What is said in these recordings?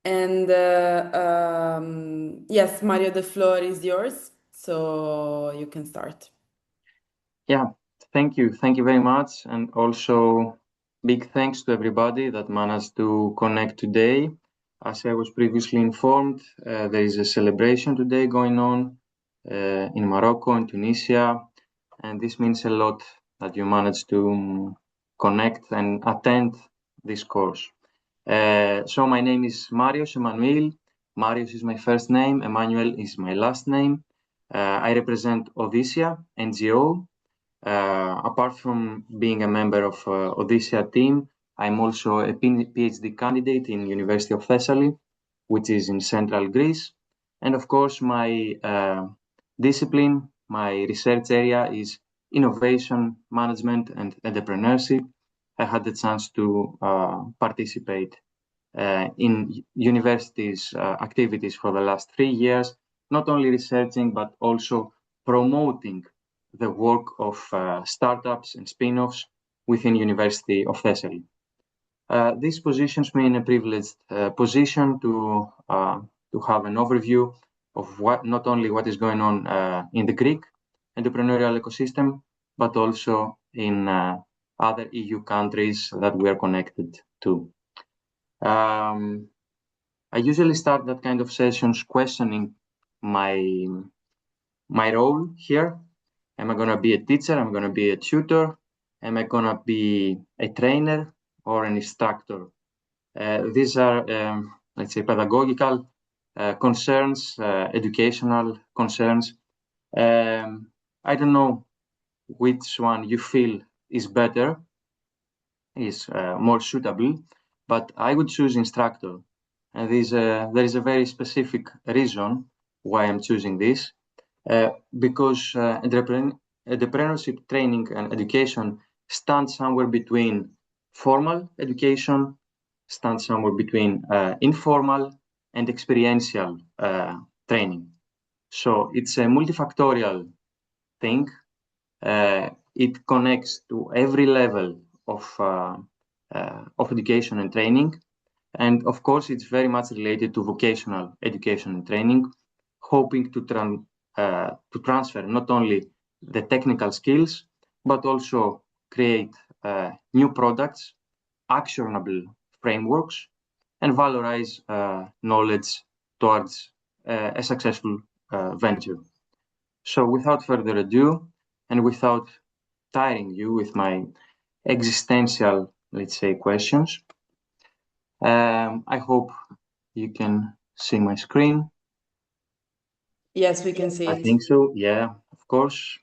And yes, Mario, the floor is yours, so you can start. Yeah, thank you. Thank you very much. And also big thanks to everybody that managed to connect today. As I was previously informed, there is a celebration today going on in Morocco and Tunisia. And this means a lot that you managed to connect and attend this course. So my name is Marios Emmanuel. Marios is my first name. Emmanuel is my last name. I represent EACEA NGO. Apart from being a member of EACEA team, I'm also a PhD candidate in University of Thessaly, which is in central Greece. And of course, my discipline, my research area is innovation management and entrepreneurship. I had the chance to participate in universities' activities for the last 3 years, not only researching, but also promoting the work of startups and spin-offs within University of Thessaly. This positions me in a privileged position to have an overview of not only what is going on in the Greek entrepreneurial ecosystem, but also in other EU countries that we are connected to. I usually start that kind of sessions questioning my role here. Am I going to be a teacher? Am I going to be a tutor? Am I going to be a trainer or an instructor? These are, let's say, pedagogical concerns, educational concerns. I don't know which one you feel is better, is more suitable, but I would choose instructor. And there is a very specific reason why I'm choosing this, because entrepreneurship training and education stands somewhere between formal education, stands somewhere between informal and experiential training. So it's a multifactorial thing. It connects to every level of education and training. And of course, it's very much related to vocational education and training, hoping to transfer not only the technical skills, but also create new products, actionable frameworks, and valorize knowledge towards a successful venture. So without further ado, and without tiring you with my existential, let's say, questions, I hope you can see my screen. Yes, we can see I it. think so. Yeah, of course.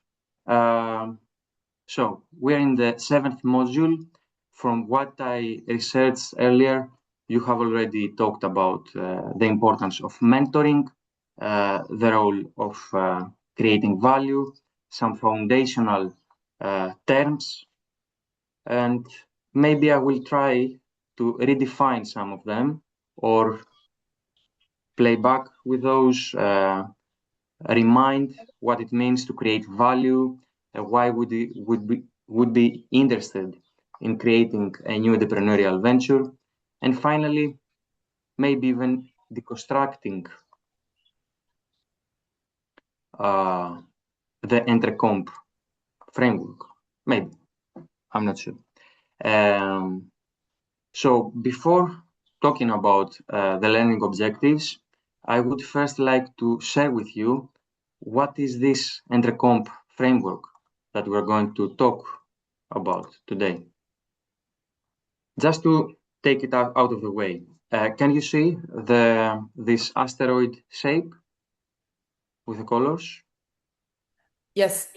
So we're in the 7th module. From what I researched earlier, you have already talked about the importance of mentoring, the role of creating value, some foundational terms, and maybe I will try to redefine some of them or play back with those, remind what it means to create value, why would be interested in creating a new entrepreneurial venture, and finally, maybe even deconstructing the Entrecomp framework. Maybe, I'm not sure. So before talking about the learning objectives, I would first like to share with you what is this Entrecomp framework that we're going to talk about today. Just to take it out of the way, can you see this asteroid shape with the colors? Yes.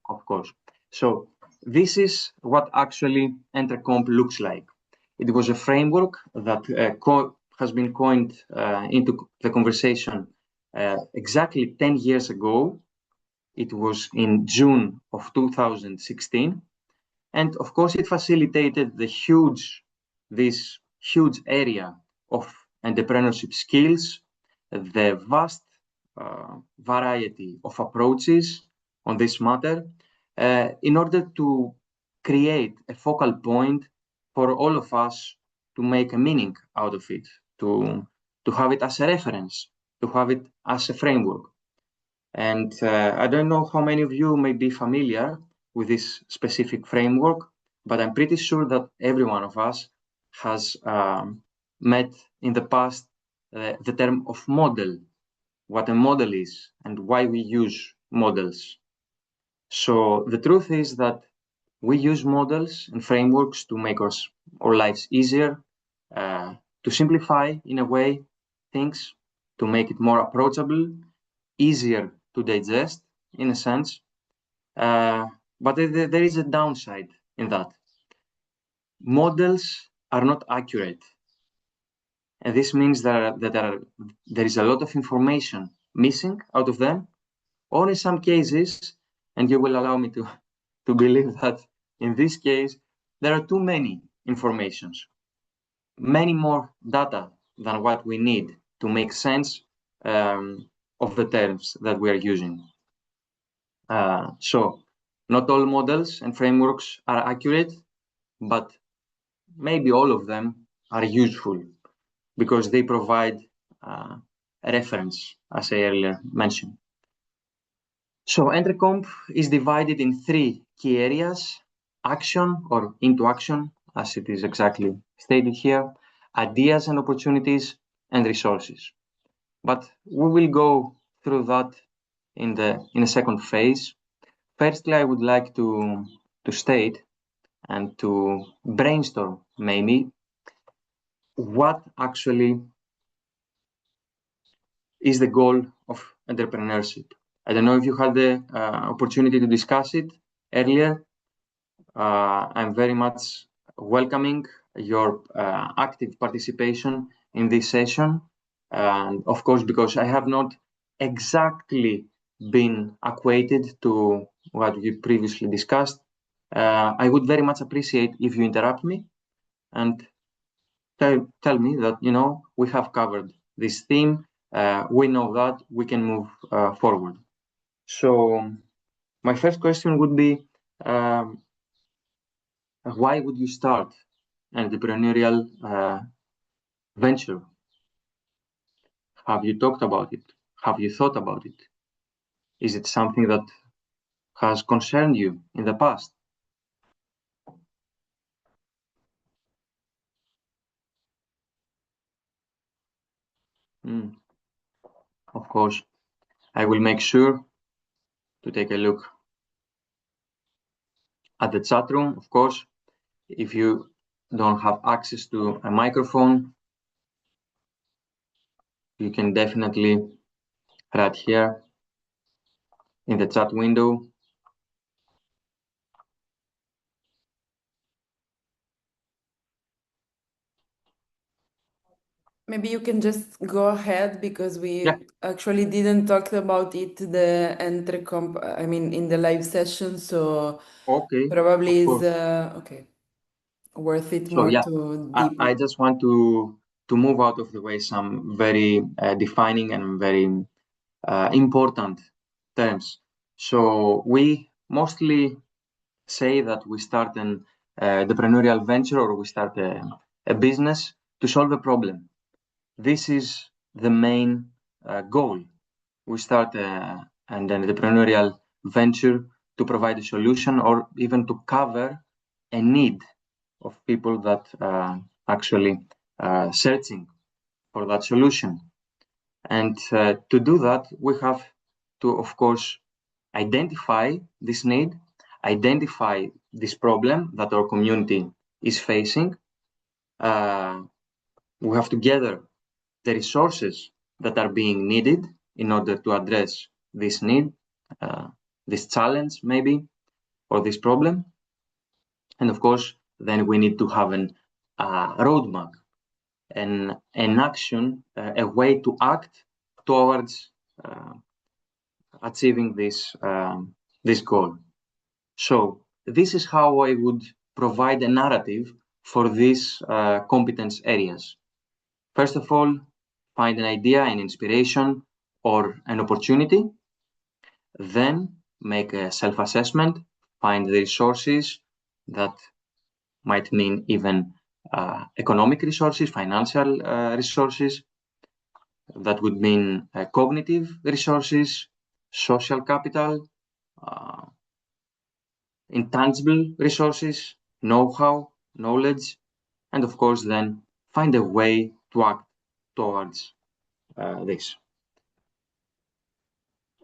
Of course. So this is what actually Entrecomp looks like. It was a framework that has been coined into the conversation exactly 10 years ago. It was in June of 2016. And of course, it facilitated this huge area of entrepreneurship skills, the vast variety of approaches on this matter, in order to create a focal point for all of us to make a meaning out of it, to to have it as a reference, to have it as a framework. And I don't know how many of you may be familiar with this specific framework, but I'm pretty sure that every one of us has met in the past the term of model, what a model is and why we use models. So the truth is that we use models and frameworks to make our lives easier, to simplify in a way things, to make it more approachable, easier to digest in a sense. But there is a downside in that. Models are not accurate. And this means that there is a lot of information missing out of them, or in some cases, and you will allow me to believe that in this case, there are too many informations, many more data than what we need to make sense of the terms that we are using. So not all models and frameworks are accurate, but maybe all of them are useful because they provide a reference, as I earlier mentioned. So EntreComp is divided in 3 key areas: action or into action, as it is exactly stated here, ideas and opportunities, and resources. But we will go through that in a second phase. Firstly, I would like to state and to brainstorm maybe what actually is the goal of entrepreneurship. I don't know if you had the opportunity to discuss it earlier. I'm very much welcoming your active participation in this session. And of course, because I have not exactly been acquainted to what we previously discussed, I would very much appreciate if you interrupt me and tell me that, we have covered this theme. We know that we can move forward. So my first question would be, why would you start an entrepreneurial venture? Have you talked about it? Have you thought about it? Is it something that has concerned you in the past? Of course, I will make sure to take a look at the chat room. Of course, if you don't have access to a microphone, you can definitely write here in the chat window. Maybe you can just go ahead because we actually didn't talk about it, the Entrecomp, I mean, in the live session. So probably is worth it more to deeply. I just want to move out of the way some very defining and very important terms. So we mostly say that we start an entrepreneurial venture or we start a business to solve a problem. This is the main goal. We start an entrepreneurial venture to provide a solution or even to cover a need of people that actually searching for that solution. And to do that, we have to, of course, identify this need, identify this problem that our community is facing. We have to gather the resources that are being needed in order to address this need, this challenge maybe, or this problem. And of course, then we need to have an roadmap, an action, a way to act towards achieving this goal. So this is how I would provide a narrative for these competence areas. First of all, find an idea, an inspiration, or an opportunity. Then make a self-assessment, find the resources that might mean even economic resources, financial resources. That would mean cognitive resources, social capital, intangible resources, know-how, knowledge, and of course then find a way to act towards this.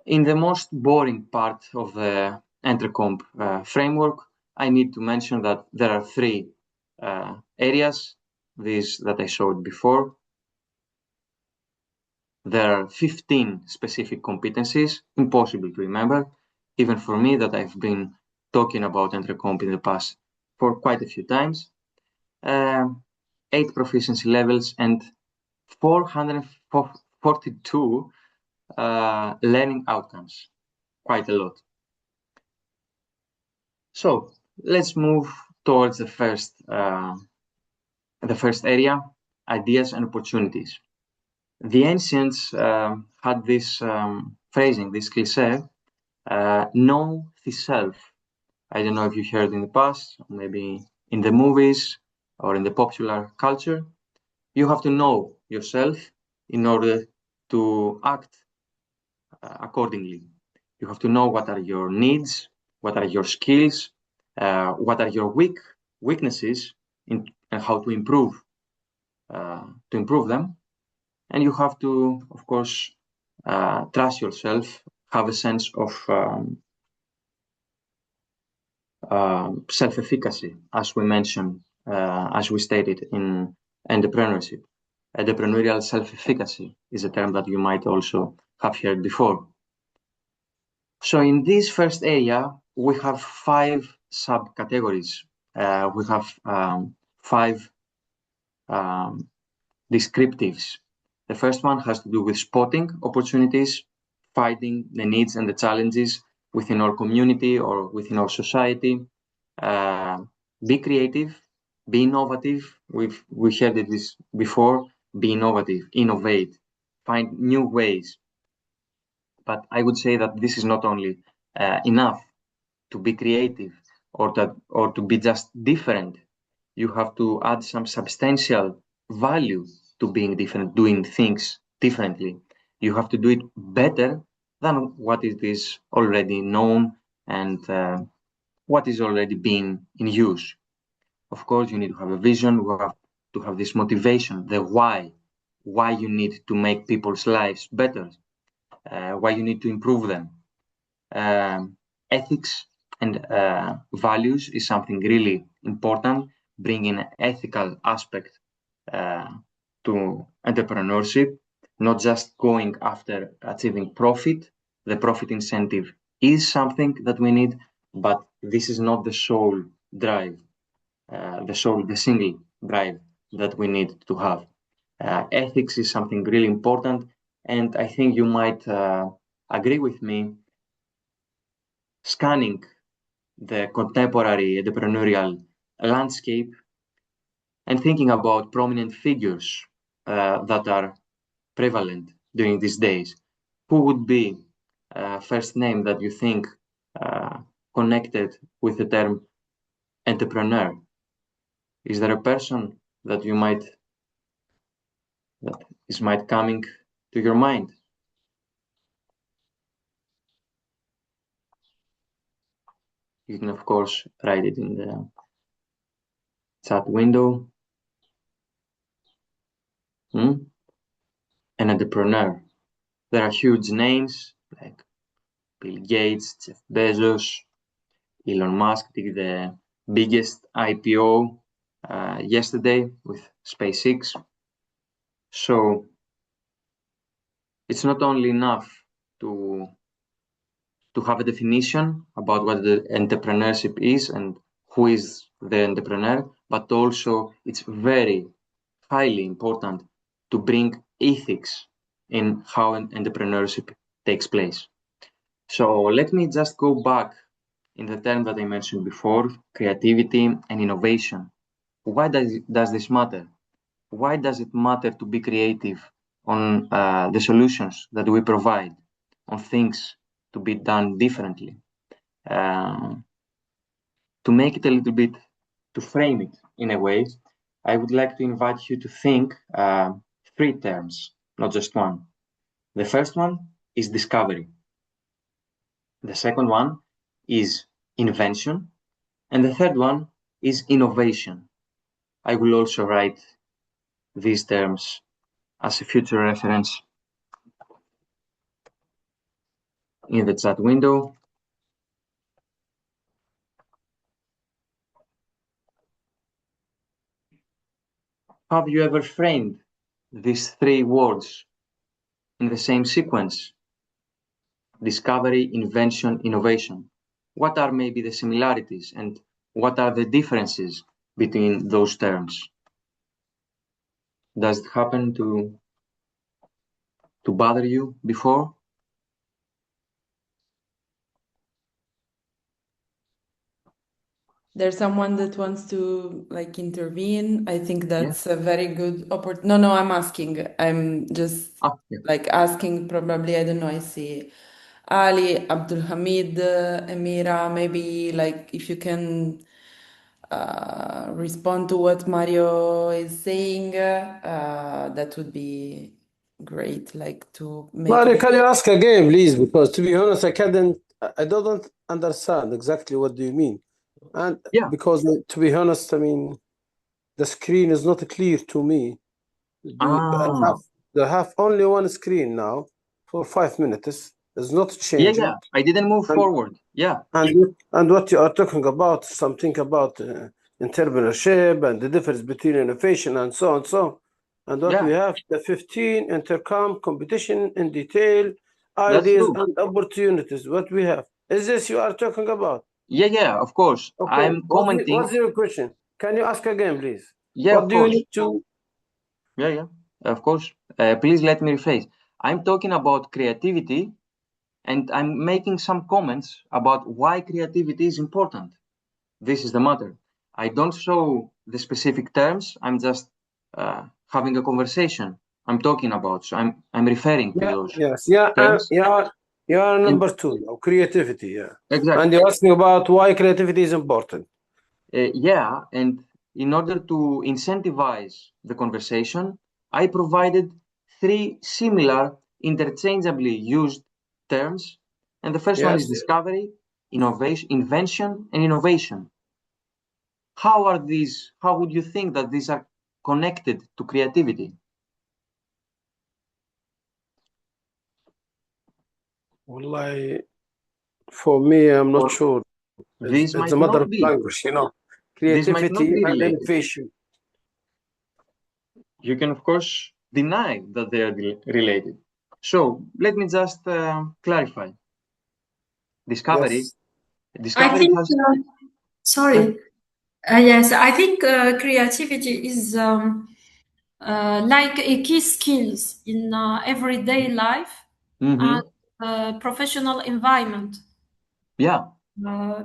In the most boring part of the Entrecomp framework, I need to mention that there are three areas, these that I showed before. There are 15 specific competencies, impossible to remember, even for me that I've been talking about Entrecomp in the past for quite a few times. 8 proficiency levels and 442 learning outcomes, quite a lot. So let's move towards the first area, ideas and opportunities. The ancients had this phrasing, this cliché, know thyself. I don't know if you heard in the past, maybe in the movies or in the popular culture. You have to know yourself in order to act accordingly. You have to know what are your needs, what are your skills, what are your weaknesses, and how to improve them. And you have to, of course, trust yourself, have a sense of self-efficacy, as we mentioned, as we stated in entrepreneurship. Entrepreneurial self-efficacy is a term that you might also have heard before. So in this first area, we have 5 subcategories. We have 5 descriptives. The first one has to do with spotting opportunities, finding the needs and the challenges within our community or within our society. Be creative, be innovative. We heard this before. Be innovative, innovate, find new ways. But I would say that this is not only enough to be creative or to be just different. You have to add some substantial value to being different, doing things differently. You have to do it better than what it is already known and what is already being in use. Of course, you need to have a vision. You have to have this motivation, the why you need to make people's lives better, why you need to improve them. Ethics and values is something really important, bringing an ethical aspect to entrepreneurship, not just going after achieving profit. The profit incentive is something that we need, but this is not the sole drive, the single drive that we need to have. Ethics is something really important, and I think you might agree with me. Scanning the contemporary entrepreneurial landscape and thinking about prominent figures that are prevalent during these days, who would be first name that you think connected with the term entrepreneur? Is there a person that might coming to your mind? You can, of course, write it in the chat window. An entrepreneur. There are huge names like Bill Gates, Jeff Bezos, Elon Musk did the biggest IPO yesterday with SpaceX. So it's not only enough to have a definition about what the entrepreneurship is and who is the entrepreneur, but also it's very highly important to bring ethics in how entrepreneurship takes place. So let me just go back in the term that I mentioned before, creativity and innovation. Why does this matter? Why does it matter to be creative on the solutions that we provide, on things to be done differently? To make it a little bit, to frame it in a way, I would like to invite you to think 3 terms not just one. The first one is discovery. The second one is invention. And the third one is innovation. I will also write these terms as a future reference in the chat window. Have you ever framed these three words in the same sequence? Discovery, invention, innovation. What are maybe the similarities and what are the differences between those terms? Does it happen to bother you before? There's someone that wants to like intervene. I think that's a very good opportunity. No, I'm asking. I'm just like asking. Probably, I don't know. I see Ali, Abdul Hamid, Emira. Maybe like if you can respond to what Mario is saying, that would be great. Like to make. Mario, can you ask again, please? Because to be honest, I don't understand exactly what do you mean. And because to be honest, I mean, the screen is not clear to me. They have only one screen now for 5 minutes. It's not changing. Yeah. I didn't move forward. Yeah. And what you are talking about, something about entrepreneurship and the difference between innovation and so on. And what we have, the 15 intercom competition in detail, ideas and opportunities. What we have. Is this you are talking about? Yeah, of course. Okay. I'm commenting. What's your question? Can you ask again, please? Yeah, what do you need to? Yeah, of course. Please let me rephrase. I'm talking about creativity and I'm making some comments about why creativity is important. This is the matter. I don't show the specific terms. I'm just having a conversation. I'm talking about. So I'm referring to those. Terms. You are number two now, creativity. Yeah. Exactly. And you're asking about why creativity is important. And in order to incentivize the conversation, I provided three similar interchangeably used terms. And the first one is discovery, innovation, invention, and innovation. How would you think that these are connected to creativity? Well, for me, I'm not sure. It's a matter of language, creativity and innovation. You can, of course, deny that they are related. So let me just clarify. Discovery. Discovery has. Sorry. Yes, I think creativity is like a key skills in everyday life and professional environment. Yeah.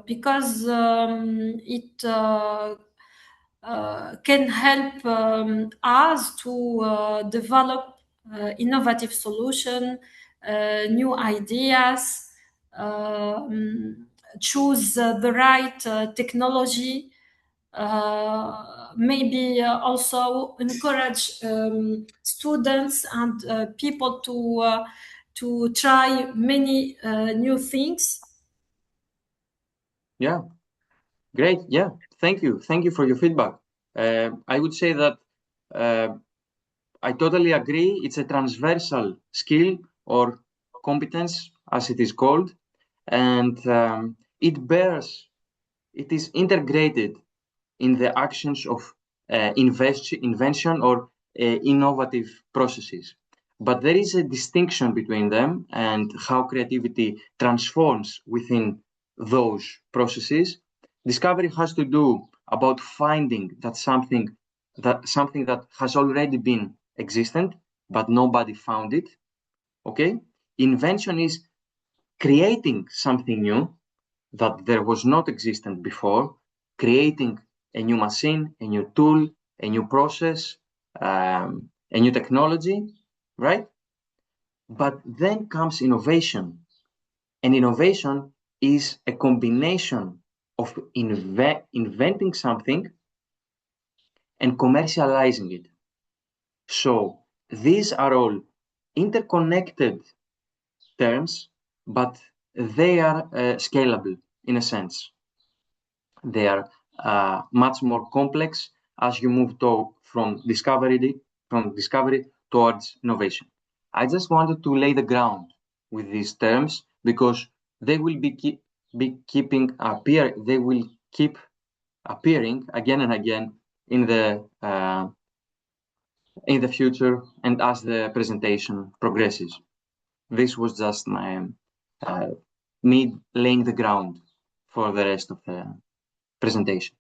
Because it can help us to develop innovative solution, new ideas, choose the right technology, maybe also encourage students and people to try many new things. Yeah, great. Yeah, thank you for your feedback. I would say that I totally agree. It's a transversal skill or competence, as it is called, and it is integrated in the actions of invention or innovative processes. But there is a distinction between them and how creativity transforms within those processes. Discovery has to do about finding that something that has already been existent, but nobody found it. Okay? Invention is creating something new that there was not existent before, creating a new machine, a new tool, a new process, a new technology, right? But then comes innovation. And innovation is a combination of inventing something and commercializing it. So these are all interconnected terms, but they are scalable in a sense. They are much more complex as you move from discovery towards innovation. I just wanted to lay the ground with these terms because they will keep appearing again and again in the future and as the presentation progresses. This was just me laying the ground for the rest of the presentation.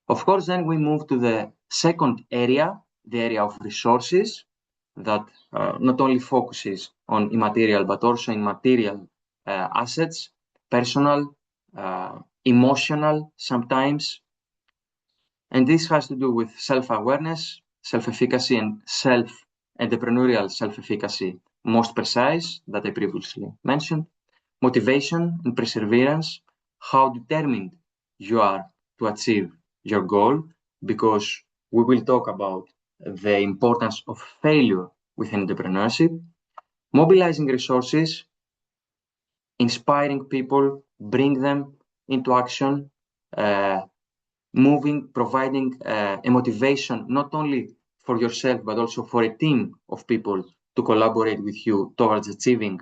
Of course, then we move to the second area, the area of resources, that not only focuses on immaterial, but also in material assets, personal, emotional sometimes. And this has to do with self-awareness, self-efficacy, and entrepreneurial self-efficacy, most precise, that I previously mentioned, motivation and perseverance, how determined you are to achieve your goal, because we will talk about the importance of failure within entrepreneurship, mobilizing resources, inspiring people, bring them into action, providing a motivation not only for yourself, but also for a team of people to collaborate with you towards achieving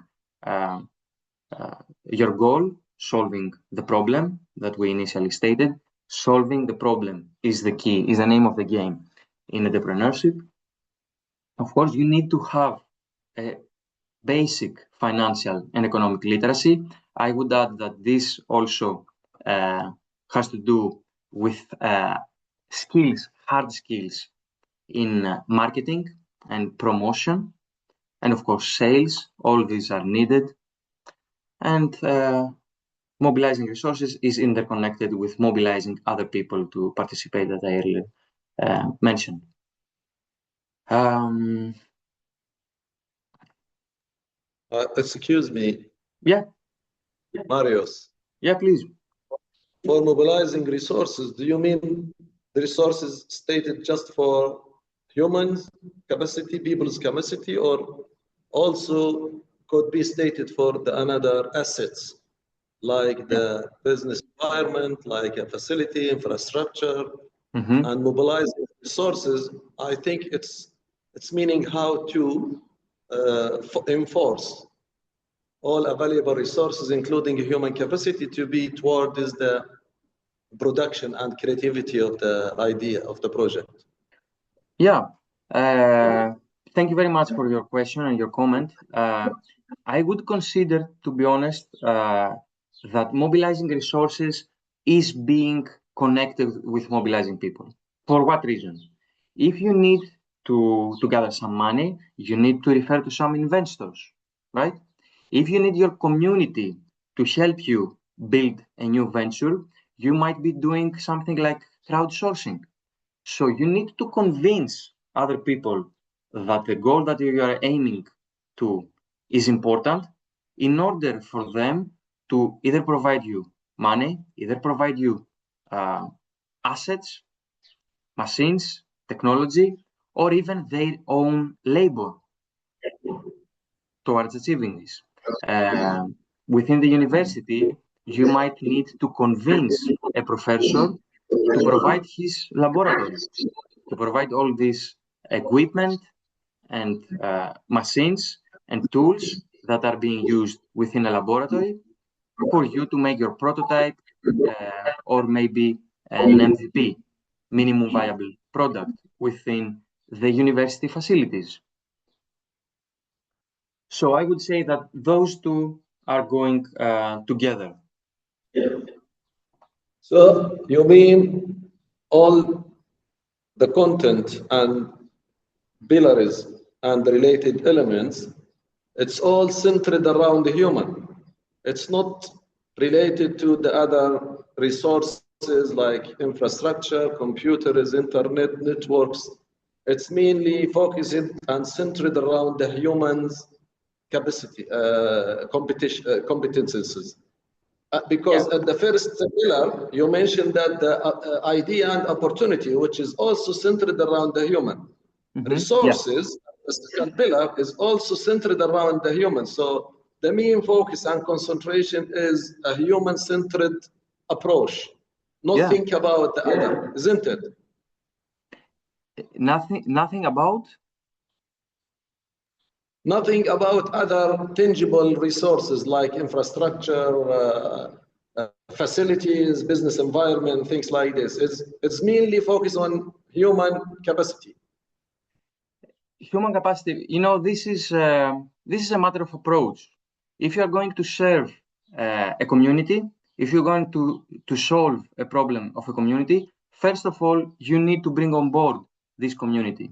your goal, solving the problem that we initially stated. Solving the problem is the key, is the name of the game in entrepreneurship. Of course, you need to have a basic financial and economic literacy. I would add that this also has to do with hard skills in marketing and promotion, and of course sales. All these are needed. And mobilizing resources is interconnected with mobilizing other people to participate, that I earlier mentioned. Excuse me. Yeah. Marius. Yeah, please. For mobilizing resources, do you mean the resources stated just for humans capacity, people's capacity, or also could be stated for the another assets, like the business environment, like a facility, infrastructure, and mobilizing resources? I think it's meaning how to enforce all available resources, including human capacity, to be towards the production and creativity of the idea of the project. Yeah. Thank you very much for your question and your comment. I would consider, to be honest, that mobilizing resources is being connected with mobilizing people. For what reason? If you need to gather some money, you need to refer to some investors, right? If you need your community to help you build a new venture, you might be doing something like crowdsourcing. So you need to convince other people that the goal that you are aiming to is important in order for them to either provide you money, either provide you assets, machines, technology, or even their own labor towards achieving this. Within the university, you might need to convince a professor to provide his laboratory, to provide all this equipment and machines and tools that are being used within a laboratory for you to make your prototype or maybe an MVP, minimum viable product, within the university facilities. So I would say that those two are going together. So you mean all the content and pillars and related elements, it's all centered around the human. It's not related to the other resources like infrastructure, computers, internet, networks. It's mainly focused and centered around the human's capacity, competences. Because at the first pillar, you mentioned that the idea and opportunity, which is also centered around the human. Resources, the second pillar is also centered around the human. So the main focus and concentration is a human-centered approach. Not think about the other, isn't it? Nothing about? Nothing about other tangible resources like infrastructure, facilities, business environment, things like this. It's mainly focused on human capacity. Human capacity, this is a matter of approach. If you are going to serve a community, if you're going to solve a problem of a community, first of all, you need to bring on board this community.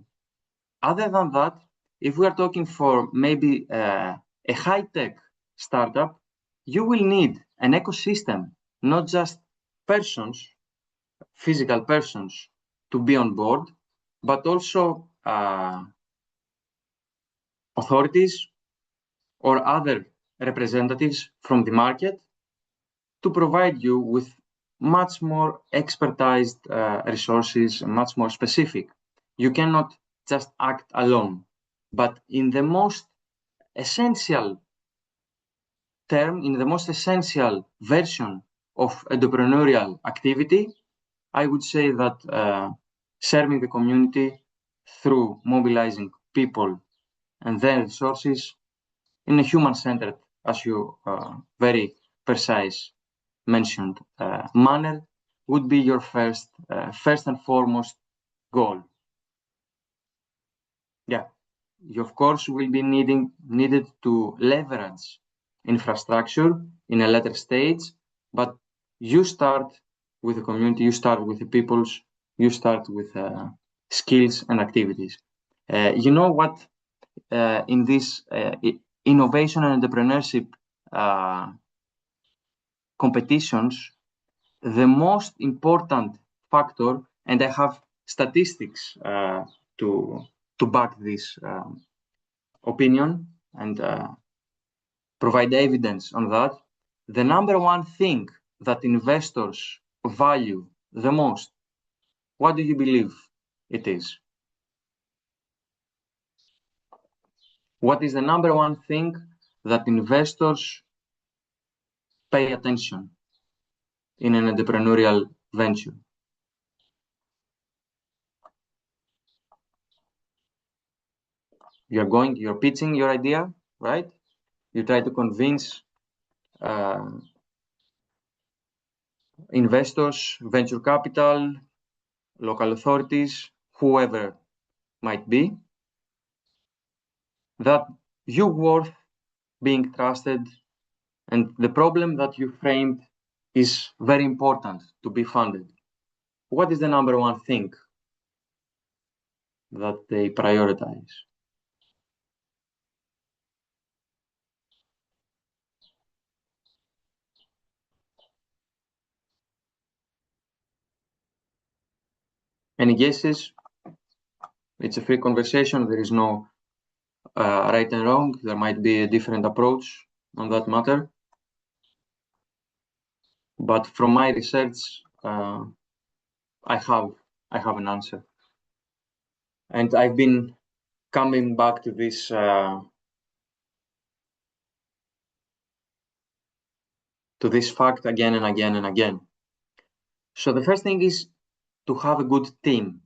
Other than that, if we are talking for maybe a high-tech startup, you will need an ecosystem, not just persons, physical persons, to be on board, but also authorities or other representatives from the market to provide you with much more expertized resources, much more specific. You cannot just act alone. But in the most essential term, in the most essential version of entrepreneurial activity, I would say that serving the community through mobilizing people and their resources in a human-centered, as you very precise mentioned manner, would be your first and foremost goal. Yeah, you of course will be needed to leverage infrastructure in a later stage, but you start with the community, you start with the peoples, you start with skills and activities. You know what? In this innovation and entrepreneurship competitions, the most important factor, and I have statistics to back this opinion and provide evidence on that, the number one thing that investors value the most, what do you believe it is? What is the number one thing that investors pay attention in an entrepreneurial venture? You're pitching your idea, right? You try to convince investors, venture capital, local authorities, whoever might be, that you're worth being trusted, and the problem that you framed is very important to be funded. What is the number one thing that they prioritize? Any guesses? It's a free conversation. There is no right and wrong. There might be a different approach on that matter. But from my research, I have an answer. And I've been coming back to this fact again and again and again. So the first thing is to have a good team.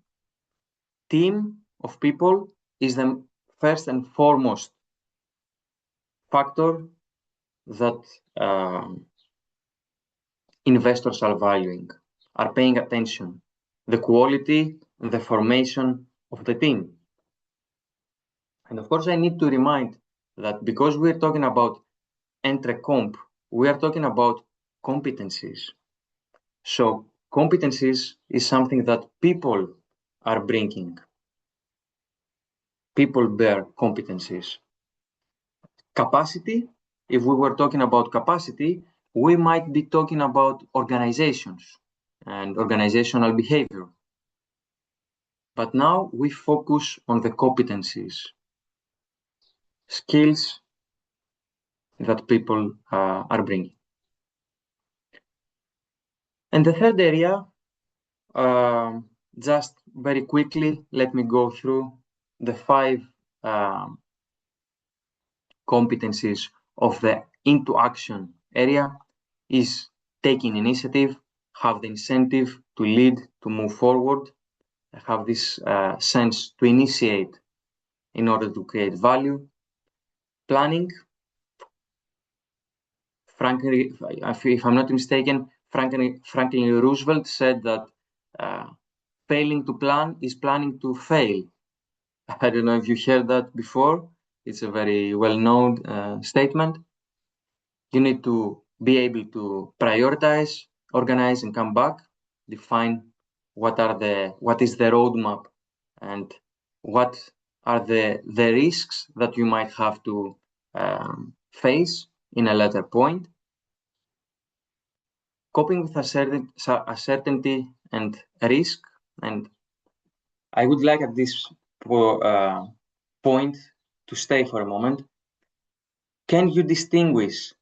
Team of people is the first and foremost factor that investors are valuing, are paying attention, the quality and the formation of the team. And of course, I need to remind that because we're talking about entre-comp, we are talking about competencies. So competencies is something that people are bringing. People bear competencies. Capacity, if we were talking about capacity, we might be talking about organizations and organizational behavior. But now we focus on the competencies, skills that people are bringing. And the third area, just very quickly, let me go through the 5 competencies of the into action area is taking initiative, have the incentive to lead, to move forward, have this sense to initiate in order to create value. Planning, frankly, if I'm not mistaken, Franklin Roosevelt said that failing to plan is planning to fail. I don't know if you heard that before. It's a very well-known statement. You need to be able to prioritize, organize, and come back, define what is the roadmap and what are the risks that you might have to face in a later point. Coping with uncertainty and risk. And I would like at this point to stay for a moment. Can you distinguish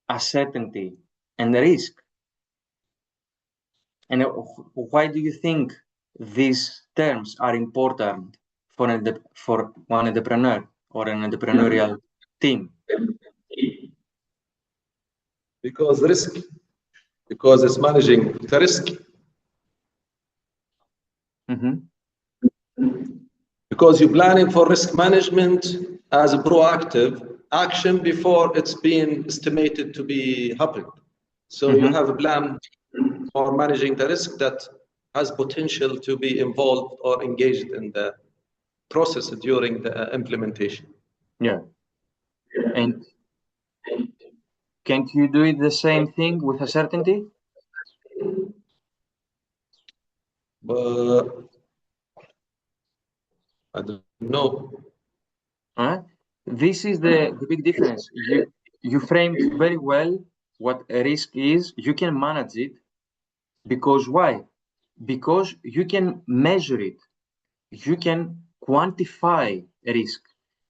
uncertainty and risk? And why do you think these terms are important for one entrepreneur or an entrepreneurial team? Because it's managing the risk. Because you're planning for risk management as a proactive action before it's being estimated to be happened. So you have a plan for managing the risk that has potential to be involved or engaged in the process during the implementation. Yeah. And can't you do it the same thing with uncertainty? I don't know. This is the big difference. You framed very well what a risk is. You can manage it because why? Because you can measure it. You can quantify a risk.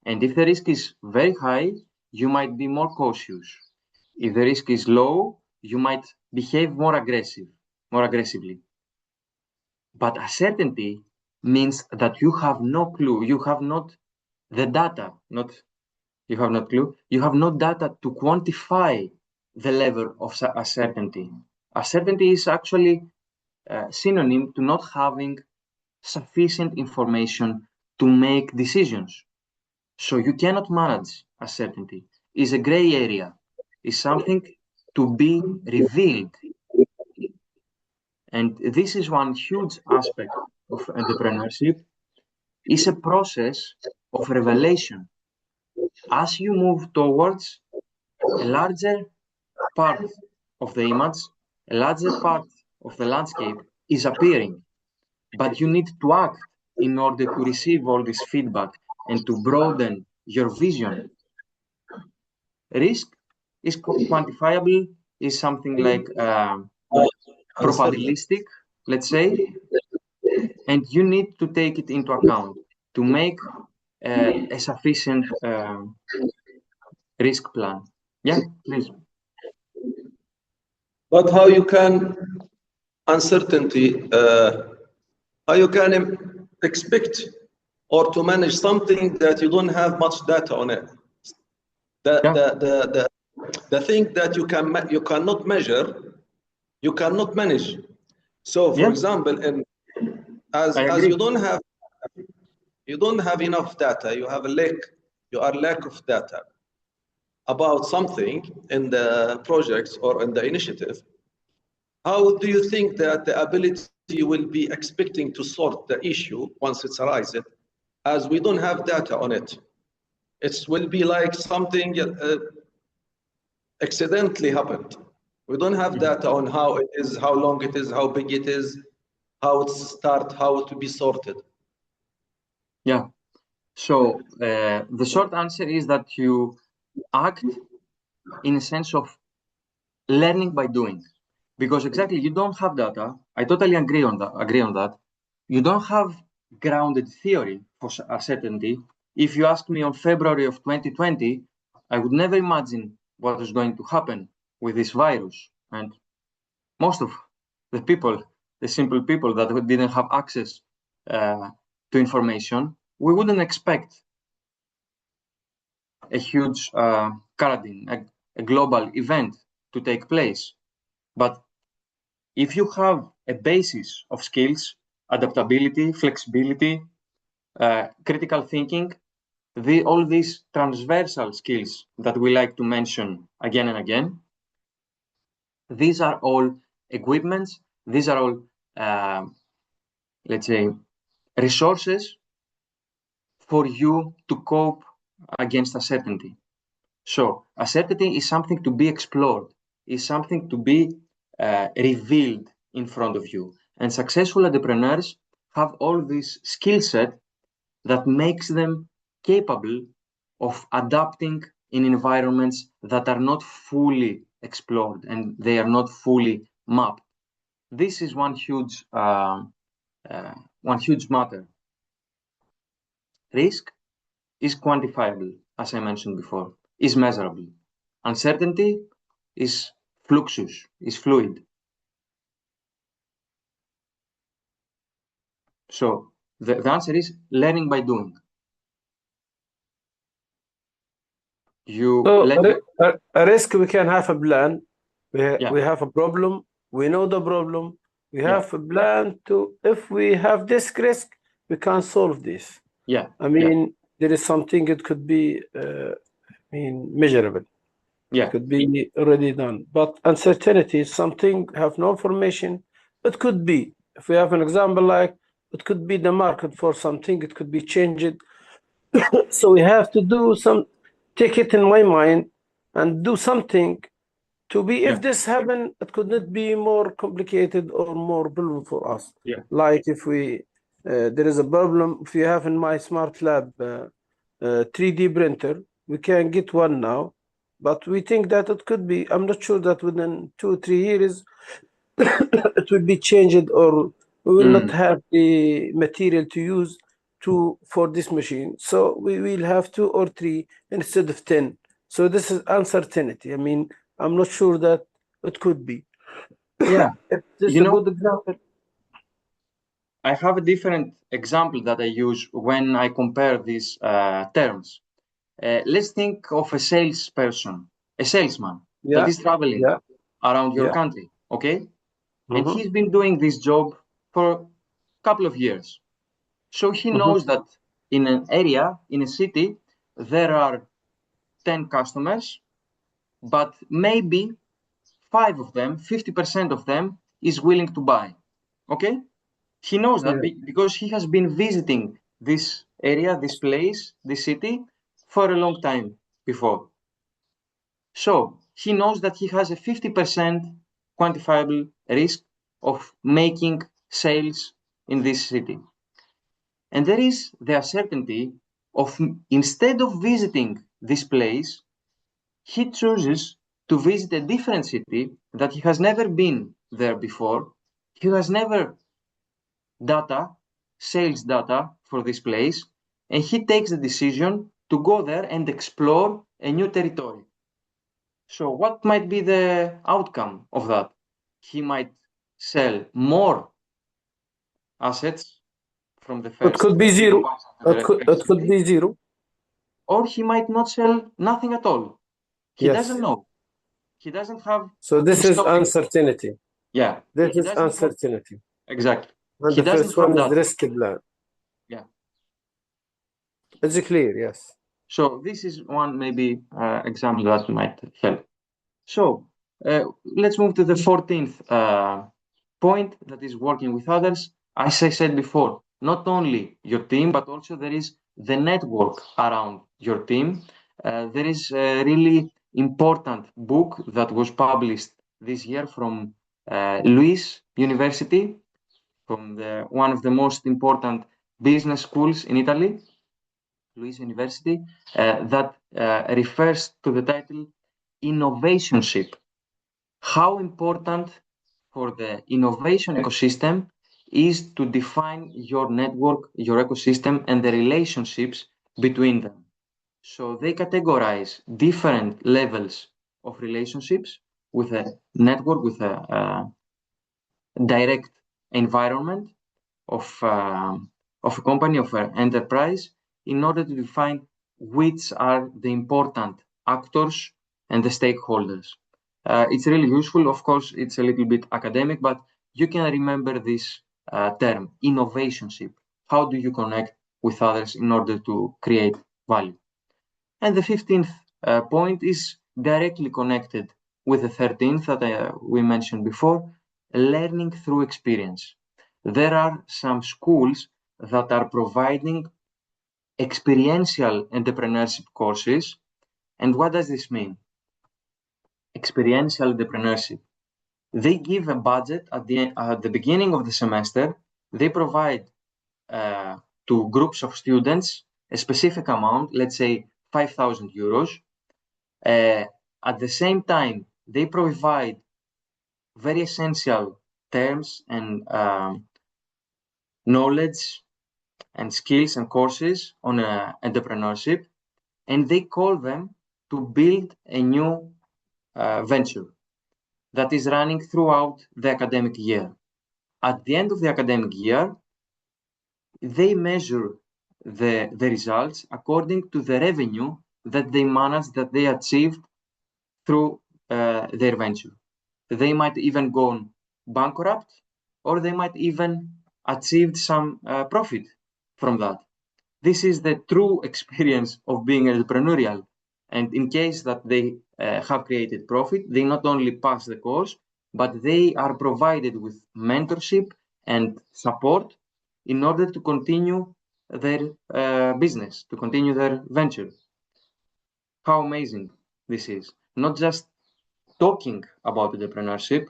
And if the risk is very high, you might be more cautious. If the risk is low, you might behave more aggressively. But uncertainty means that you have no clue. You have not the data, you have no clue. You have no data to quantify the level of uncertainty. Uncertainty is actually synonym to not having sufficient information to make decisions. So you cannot manage uncertainty. It's a gray area. It's something to be revealed. And this is one huge aspect of entrepreneurship. It's a process of revelation. As you move towards a larger part of the image, a larger part of the landscape is appearing, but you need to act in order to receive all this feedback and to broaden your vision. Risk is quantifiable, is something like probabilistic, let's say, and you need to take it into account to make a sufficient risk plan. Yeah, please. But how you can uncertainty, how you can expect or to manage something that you don't have much data on it. The thing that you cannot measure, you cannot manage. So for example, as you don't have enough data, you are lack of data about something in the projects or in the initiative. How do you think that the ability will be expecting to sort the issue once it's arises, as we don't have data on it? It will be like something accidentally happened. We don't have data on how it is, how long it is, how big it is, how it starts, how to be sorted. Yeah. So the short answer is that you act in a sense of learning by doing, because exactly you don't have data. I totally agree on that. You don't have grounded theory for uncertainty. If you ask me on February of 2020, I would never imagine what was going to happen with this virus. And most of the people, the simple people that didn't have access to information, we wouldn't expect a huge paradigm, a global event to take place. But if you have a basis of skills, adaptability, flexibility, critical thinking, all these transversal skills that we like to mention again and again, these are all equipments, these are all, let's say, resources for you to cope against uncertainty. So uncertainty is something to be explored, is something to be revealed in front of you. And successful entrepreneurs have all this skill set that makes them capable of adapting in environments that are not fully explored and they are not fully mapped. This is one huge matter. Risk is quantifiable, as I mentioned before, is measurable. Uncertainty is fluxus, is fluid. So the answer is learning by doing. A risk, we can have a plan. We have a problem. We know the problem. We have a plan to, if we have this risk, we can solve this. Yeah. I mean, there is something, it could be, measurable. Yeah. It could be already done. But uncertainty is something, have no information. It could be, if we have an example, like it could be the market for something, it could be changed. So we have to do take it in my mind and do something to be, if this happen, it could not be more complicated or more problem for us. Yeah. Like if there is a problem, if you have in my smart lab 3D printer, we can get one now, but we think that it could be, I'm not sure that within 2 or 3 years it will be changed, or we will not have the material to use for this machine. So we will have 2 or 3 instead of 10. So this is uncertainty. I mean, I'm not sure that it could be. Yeah. This is a good example. I have a different example that I use when I compare these terms. Let's think of a salesperson, a salesman that is traveling around your country, okay? And he's been doing this job for a couple of years. So he knows that in an area, in a city, there are 10 customers, but maybe 5 of them, 50% of them is willing to buy, okay? He knows that because he has been visiting this area, this place, this city for a long time before. So he knows that he has a 50% quantifiable risk of making sales in this city. And there is the uncertainty of, instead of visiting this place, he chooses to visit a different city that he has never been there before. He has never sales data for this place, and he takes the decision to go there and explore a new territory. So what might be the outcome of that? He might sell more assets from the first. It could be zero. It could be zero. Or he might not sell nothing at all. He doesn't know. He doesn't have. So this is uncertainty. Yeah. This is uncertainty. Exactly. And the first one is risk plan. Yeah. Is it clear? Yes. So this is one maybe example that might help. So let's move to the 14th point, that is working with others. As I said before, not only your team, but also there is the network around your team. There is a really important book that was published this year from Luis University, from one of the most important business schools in Italy, Luis University, that refers to the title Innovationship. How important for the innovation ecosystem is to define your network, your ecosystem, and the relationships between them. So they categorize different levels of relationships with a network, with a direct environment of a company, of an enterprise, in order to define which are the important actors and the stakeholders. It's really useful. Of course, it's a little bit academic, but you can remember this term, innovationship. How do you connect with others in order to create value? And the 15th point is directly connected with the 13th that we mentioned before, learning through experience. There are some schools that are providing experiential entrepreneurship courses. And what does this mean? Experiential entrepreneurship. They give a budget at the beginning of the semester. They provide to groups of students a specific amount, let's say 5,000 euros. At the same time, they provide very essential terms and knowledge and skills and courses on entrepreneurship, and they call them to build a new venture that is running throughout the academic year. At the end of the academic year, they measure the results according to the revenue that they managed, that they achieved through their venture. They might even go bankrupt, or they might even achieve some profit from that. This is the true experience of being entrepreneurial. And in case that they have created profit, they not only pass the course, but they are provided with mentorship and support in order to continue their business, to continue their venture. How amazing this is. Not just talking about entrepreneurship,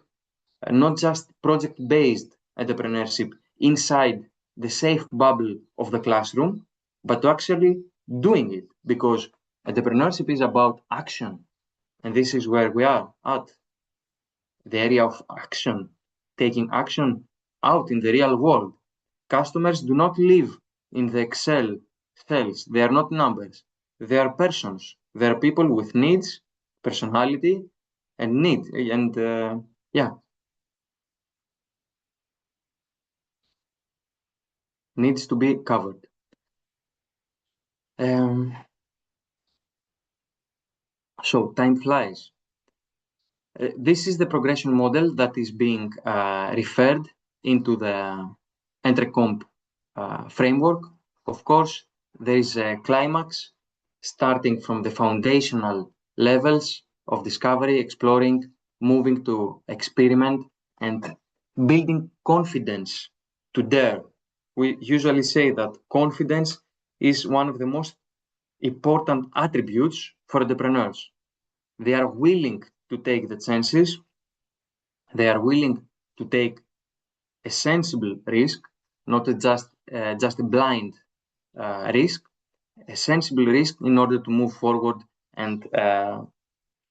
not just project-based entrepreneurship inside the safe bubble of the classroom, but actually doing it, because entrepreneurship is about action. And this is where we are at, the area of action, taking action out in the real world. Customers do not live in the Excel cells. They are not numbers. They are persons. They are people with needs, personality, and need. And needs to be covered. So time flies. This is the progression model that is being referred into the Entrecomp framework. Of course, there is a climax starting from the foundational levels of discovery, exploring, moving to experiment, and building confidence to dare. We usually say that confidence is one of the most important attributes for entrepreneurs. They are willing to take the chances. They are willing to take a sensible risk, not just a blind risk, a sensible risk in order to move forward and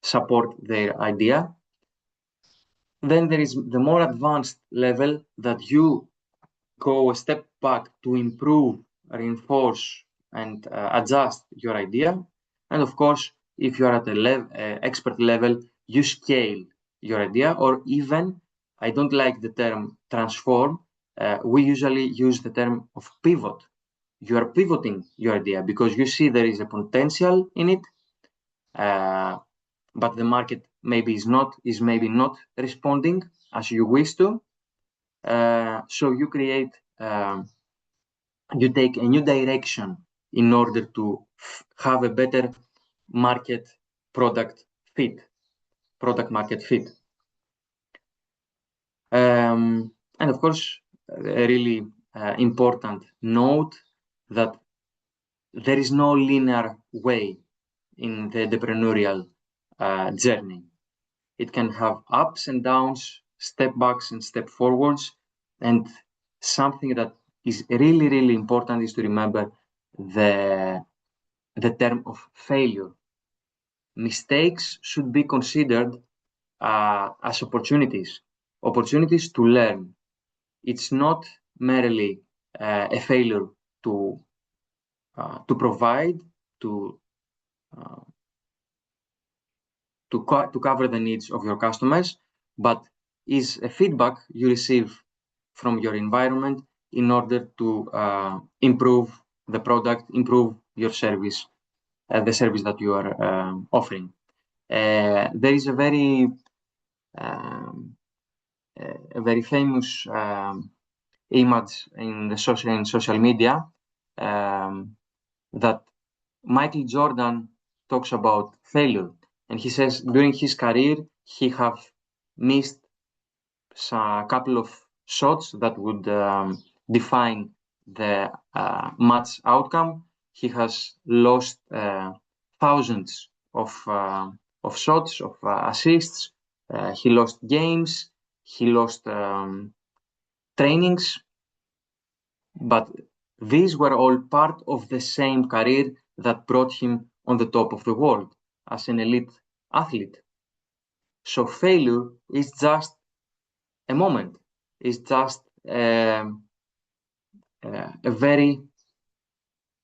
support their idea. Then there is the more advanced level that you go a step back to improve, reinforce, and adjust your idea. And of course, if you are at a expert level, you scale your idea, or even, I don't like the term transform, we usually use the term of pivot. You are pivoting your idea because you see there is a potential in it, but the market is maybe not responding as you wish to. So you create, you take a new direction in order to have a better product market fit. And of course, a really important note that there is no linear way in the entrepreneurial journey. It can have ups and downs, step backs and step forwards. And something that is really, really important is to remember the term of failure. Mistakes should be considered as opportunities to learn. It's not merely a failure to provide, to cover the needs of your customers, but is a feedback you receive from your environment in order to improve the product, improve your service, the service that you are offering. There is a very famous image in the social media that Michael Jordan talks about failure, and he says during his career he have missed a couple of shots that would define the match outcome. He has lost thousands of shots, of assists. He lost games. He lost trainings. But these were all part of the same career that brought him on the top of the world as an elite athlete. So failure is just a moment. It's just a very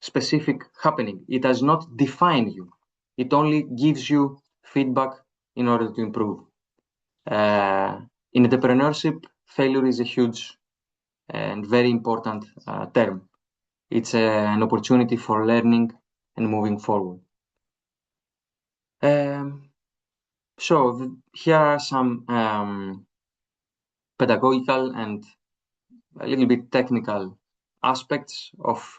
specific happening. It does not define you. It only gives you feedback in order to improve. In entrepreneurship, failure is a huge and very important term. It's an opportunity for learning and moving forward. So here are some pedagogical and a little bit technical aspects of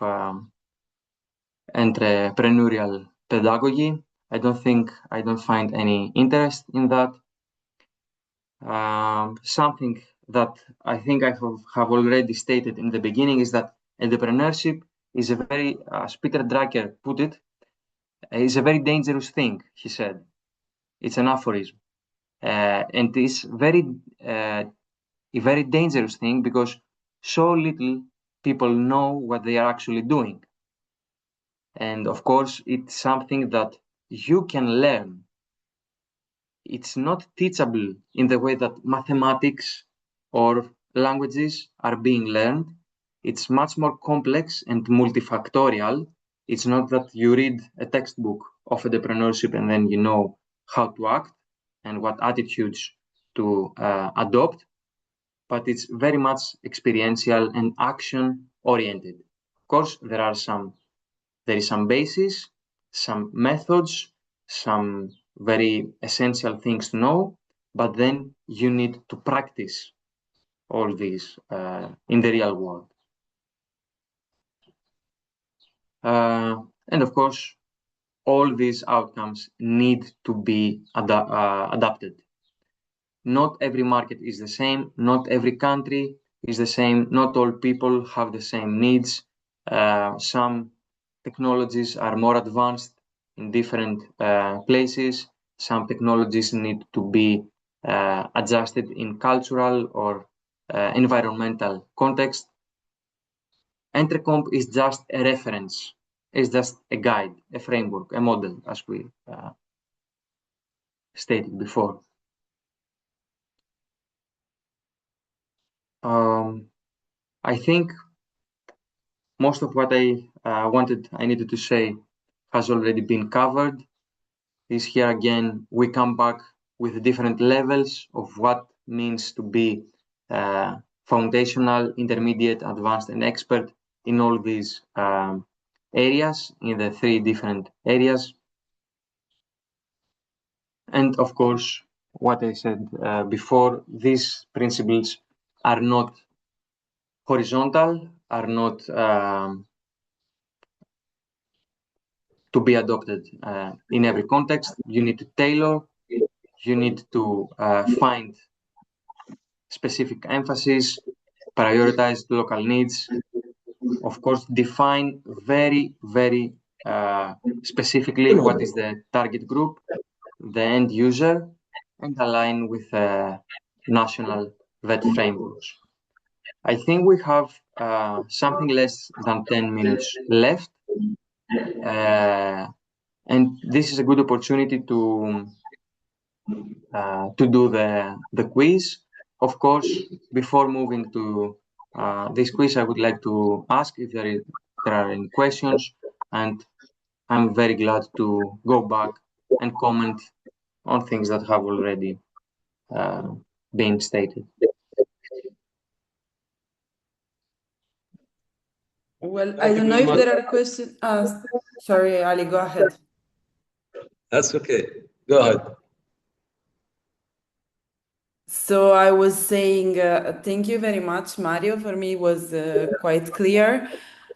entrepreneurial pedagogy. I don't find any interest in that. Something that I think I have already stated in the beginning is that entrepreneurship is a very, as Peter Drucker put it, is a very dangerous thing, he said. It's an aphorism. And it's a very dangerous thing because so little people know what they are actually doing. And of course, it's something that you can learn. It's not teachable in the way that mathematics or languages are being learned. It's much more complex and multifactorial. It's not that you read a textbook of entrepreneurship and then you know how to act and what attitudes to adopt, but it's very much experiential and action-oriented. Of course, there is some basis, some methods, some very essential things to know, but then you need to practice all these in the real world. And of course, all these outcomes need to be adapted. Not every market is the same. Not every country is the same. Not all people have the same needs. Some technologies are more advanced in different places. Some technologies need to be adjusted in cultural or environmental context. Entrecomp is just a reference. It's just a guide, a framework, a model, as we stated before. I think most of what I needed to say has already been covered. This here again, we come back with different levels of what means to be foundational, intermediate, advanced, and expert in all these areas, in the 3 different areas. And of course, what I said before, these principles are not horizontal, are not to be adopted in every context. You need to tailor, you need to find specific emphasis, prioritize local needs, of course, define very, very specifically what is the target group, the end user, and align with national VET frameworks. I think we have something less than 10 minutes left. And this is a good opportunity to do the quiz. Of course, before moving to this quiz, I would like to ask if there are any questions, and I'm very glad to go back and comment on things that have already been stated. Well, I don't know if there are questions. Sorry, Ali, go ahead. That's okay. Go ahead. So I was saying, thank you very much, Mario. For me, it was quite clear.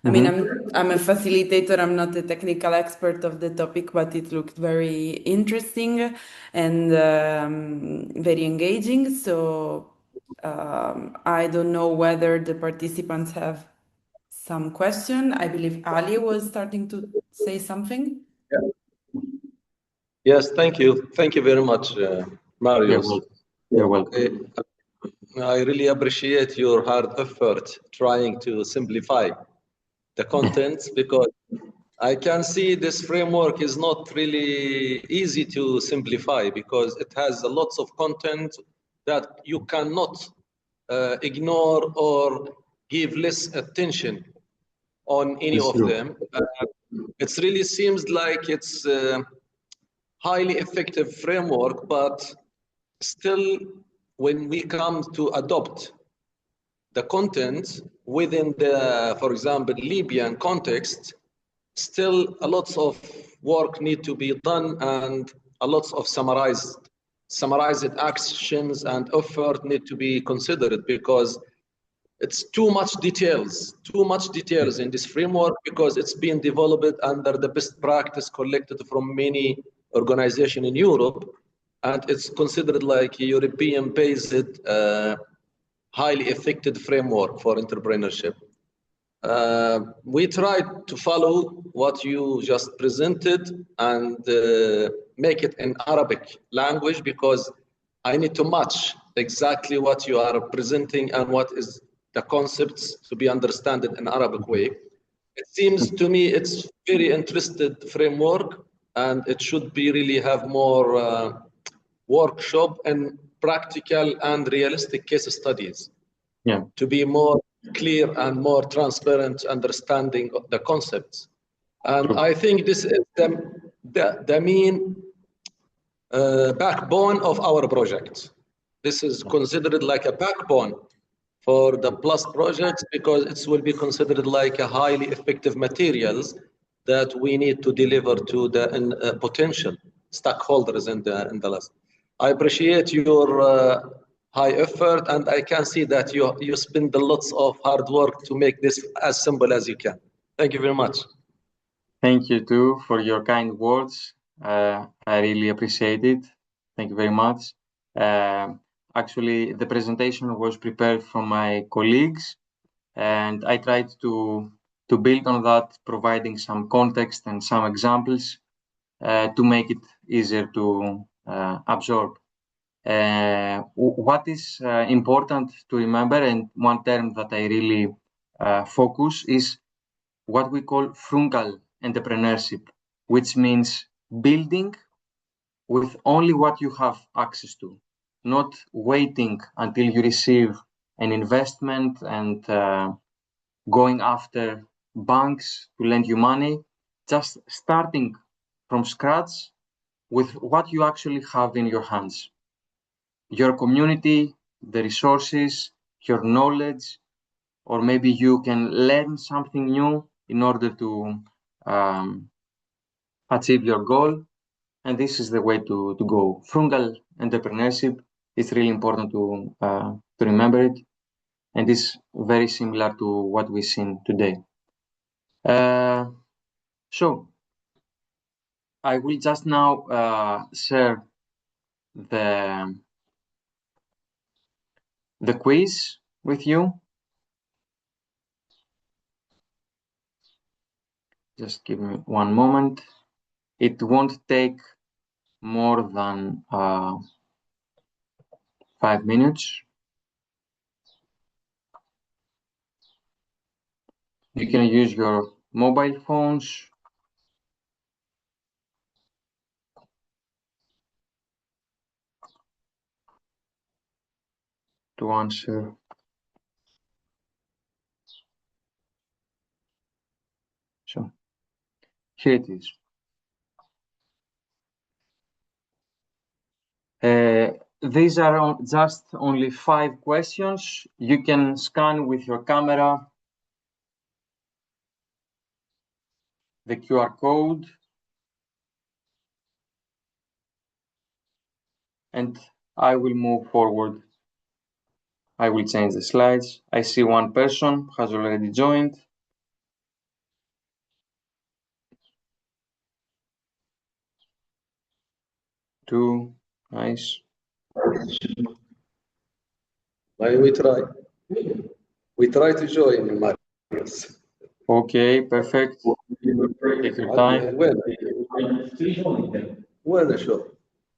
I mean, I'm a facilitator. I'm not a technical expert of the topic, but it looked very interesting and very engaging. So I don't know whether the participants have some question. I believe Ali was starting to say something. Yeah. Yes, thank you. Thank you very much, Marius. You're welcome. I really appreciate your hard effort trying to simplify the content because I can see this framework is not really easy to simplify because it has lots of content that you cannot ignore or give less attention on any of them. It really seems like it's a highly effective framework, but still when we come to adopt the content within the, for example, Libyan context, still a lot of work need to be done and a lot of summarized actions and effort need to be considered because it's too much details in this framework because it's being developed under the best practice collected from many organizations in Europe, and it's considered like a European-based highly effective framework for entrepreneurship. We tried to follow what you just presented and make it in Arabic language because I need to match exactly what you are presenting and what is the concepts to be understood in Arabic way. It seems to me it's very interested framework and it should be really have more workshop and practical and realistic case studies to be more clear and more transparent understanding of the concepts. And I think this is the main backbone of our project. This is considered like a backbone for the Plus projects because it will be considered like a highly effective materials that we need to deliver to the potential stakeholders in the list. I appreciate your high effort, and I can see that you spend lots of hard work to make this as simple as you can. Thank you very much. Thank you too for your kind words. I really appreciate it. Thank you very much. Actually, the presentation was prepared from my colleagues, and I tried to build on that, providing some context and some examples to make it easier to absorb. What is important to remember, and one term that I really focus is what we call frugal entrepreneurship, which means building with only what you have access to, not waiting until you receive an investment and going after banks to lend you money, just starting from scratch with what you actually have in your hands. Your community, the resources, your knowledge, or maybe you can learn something new in order to achieve your goal. And this is the way to go. Frugal entrepreneurship is really important to remember it. And it's very similar to what we've seen today. So I will just now share the quiz with you. Just give me one moment. It won't take more than 5 minutes. You can use your mobile phones to answer. So here it is. These are just only 5 questions. You can scan with your camera the QR code and I will move forward. I will change the slides. I see one person has already joined. Two, nice. Why we try? We try to join, Marius. Okay, perfect. Take your time. وين شو؟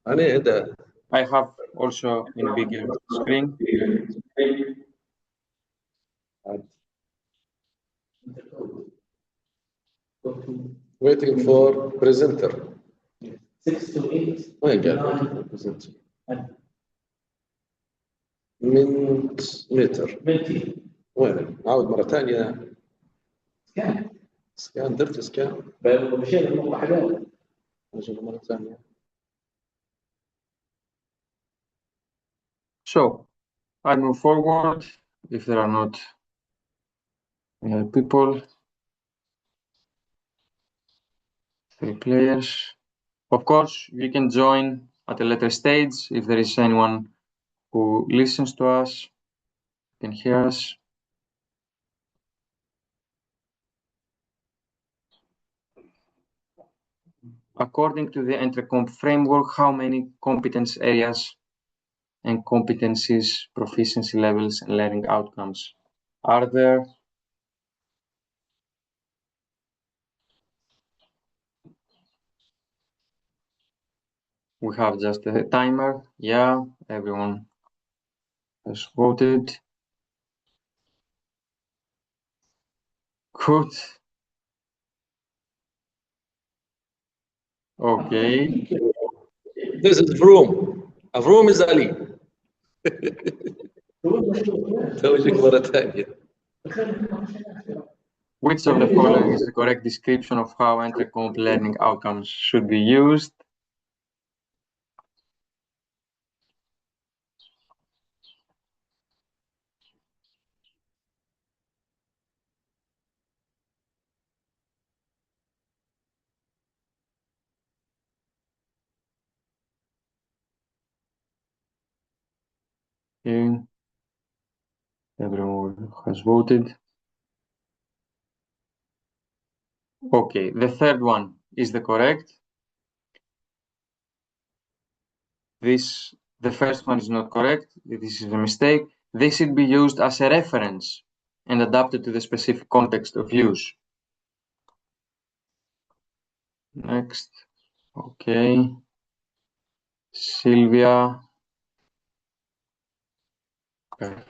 أنا هذا. I have also in bigger screen. Waiting for presenter. 6 to 8. وين قال presenter؟ من متر. وين؟ عاود مرة ثانية. سكان درت سكان. مشينا نقطة حاجات. نجيب مرة ثانية. So I move forward if there are not people. 3 players. Of course, you can join at a later stage if there is anyone who listens to us, can hear us. According to the Entrecomp framework, how many competence areas and competencies, proficiency levels, and learning outcomes are there? We have just a timer. Yeah, everyone has voted. Good. Okay. This is Vroom. Vroom is Ali. توجيك مرة ثانية. Which of the following is the correct description of how Entrecomp learning outcomes should be used? Okay. Everyone has voted. Okay, the third one is the correct. The first one is not correct. This is a mistake. This should be used as a reference and adapted to the specific context of use. Next. Okay. Sylvia. Perfect.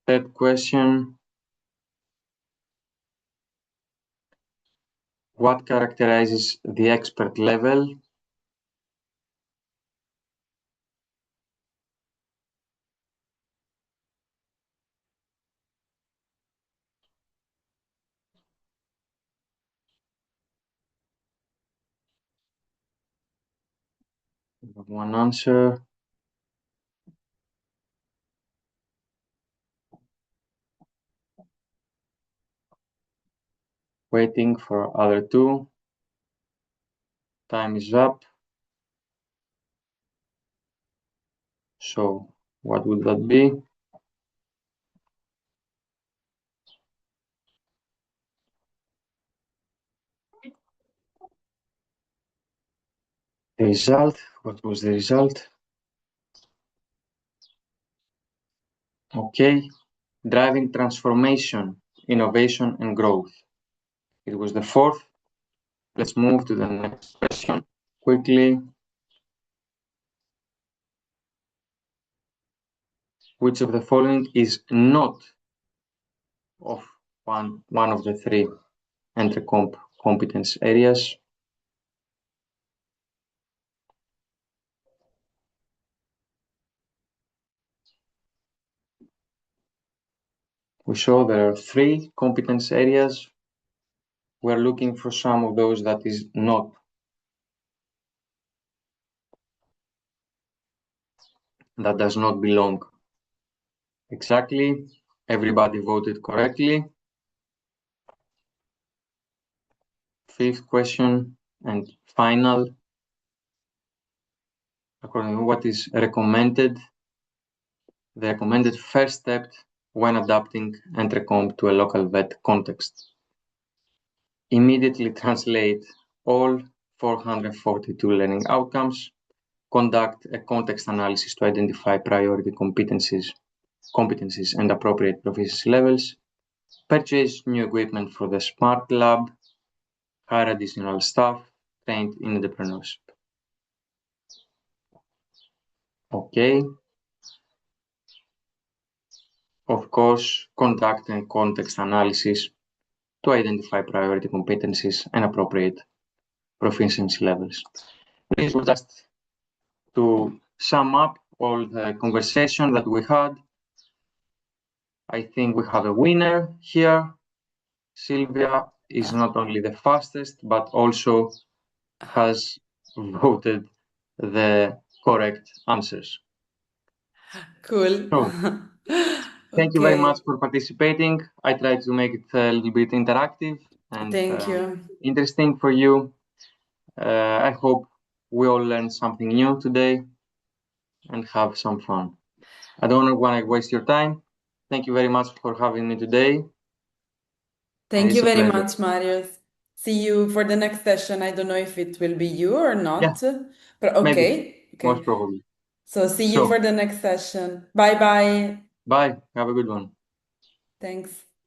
Third question. What characterizes the expert level? One answer. Waiting for other two. Time is up. So what would that be? The result. What was the result? Okay. Driving transformation, innovation, and growth. It was the fourth. Let's move to the next question quickly. Which of the following is not of one of the three Entrecomp competence areas? We saw there are three competence areas. We're looking for some of those that is not. That does not belong. Exactly. Everybody voted correctly. Fifth question and final. according to what is recommended, the recommended first step when adapting Entrecomp to a local vet context. Immediately translate all 442 learning outcomes, conduct a context analysis to identify priority competencies and appropriate proficiency levels, purchase new equipment for the Smart Lab, hire additional staff trained in entrepreneurship. Okay. Of course, conduct a context analysis to identify priority competencies and appropriate proficiency levels. This was just to sum up all the conversation that we had. I think we have a winner here. Sylvia is not only the fastest, but also has voted the correct answers. Cool. So, thank you very much for participating. I tried to make it a little bit interactive and Thank you. interesting for you. I hope we all learned something new today and have some fun. I don't want to waste your time. Thank you very much for having me today. Thank you very much, Marius. See you for the next session. I don't know if it will be you or not, but okay. Maybe. Most probably. So see you for the next session. Bye bye. Bye. Have a good one. Thanks.